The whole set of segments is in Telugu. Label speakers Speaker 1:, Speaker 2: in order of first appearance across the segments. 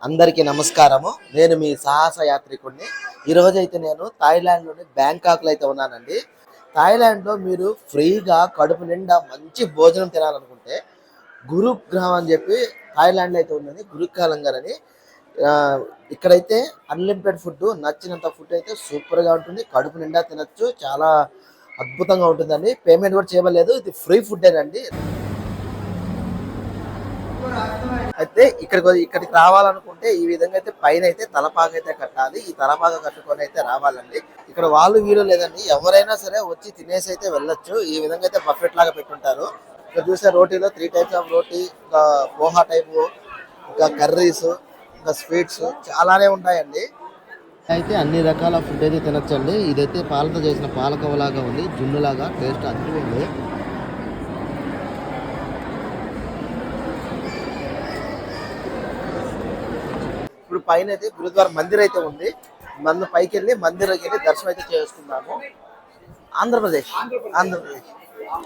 Speaker 1: అందరికీ నమస్కారము. నేను మీ సాహస యాత్రికుడిని. ఈరోజు అయితే నేను థాయిలాండ్లోని బ్యాంకాక్లో అయితే ఉన్నానండి. థాయిలాండ్లో మీరు ఫ్రీగా కడుపు నిండా మంచి భోజనం తినాలనుకుంటే గురుగ్రామ్ అని చెప్పి థాయిలాండ్లో అయితే ఉన్నది. గురుకాలంగర్ అని ఇక్కడైతే అన్లిమిటెడ్ ఫుడ్, నచ్చినంత ఫుడ్ అయితే సూపర్గా ఉంటుంది. కడుపు నిండా తినచ్చు, చాలా అద్భుతంగా ఉంటుందండి. పేమెంట్ కూడా చేయలేదు, ఇది ఫ్రీ ఫుడ్డేనండి. అయితే ఇక్కడికి రావాలనుకుంటే ఈ విధంగా అయితే పైన అయితే తలపాక అయితే కట్టాలి. ఈ తలపాక కట్టుకొని అయితే రావాలండి. ఇక్కడ వాళ్ళు వీలు లేదండి, ఎవరైనా సరే వచ్చి తినేసి అయితే వెళ్ళొచ్చు. ఈ విధంగా అయితే బఫెట్ లాగా పెట్టుంటారు. ఇక్కడ చూసే రోటీలో 3 టైప్స్ ఆఫ్ రోటీ, ఇంకా పోహా టైపు, ఇంకా కర్రీస్, ఇంకా స్వీట్స్ చాలానే ఉంటాయండి. అయితే అన్ని రకాల ఫుడ్ అయితే తినొచ్చండి. ఇదైతే పాలతో చేసిన పాలకవలాగా ఉంది, జున్నులాగా టేస్ట్ అద్భుతంగా. ఇప్పుడు పైన అయితే గురుద్వారా మందిర్ అయితే ఉంది. మనం పైకి వెళ్ళి మందిర్కి వెళ్ళి దర్శనం అయితే చేసుకున్నాము. ఆంధ్రప్రదేశ్.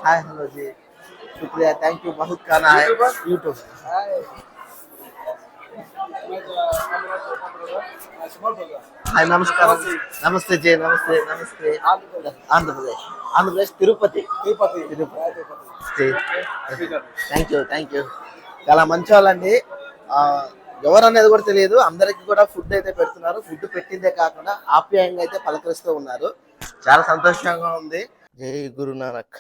Speaker 1: హాయ్ హలో జీ, శుక్రియా, థ్యాంక్ యూ, बहुत खाना है यूट्यूब. హాయ్, నమస్కారం. నమస్తే జీ, నమస్తే నమస్తే. ఆంధ్రప్రదేశ్ తిరుపతి. Thank you. చాలా మంచి వాళ్ళండి. ఎవరు అనేది కూడా తెలియదు, అందరికి కూడా ఫుడ్ అయితే పెడుతున్నారు. ఫుడ్ పెట్టిందే కాకుండా ఆప్యాయంగా అయితే పలకరిస్తూ ఉన్నారు. చాలా సంతోషంగా ఉంది. జై గురునానక్.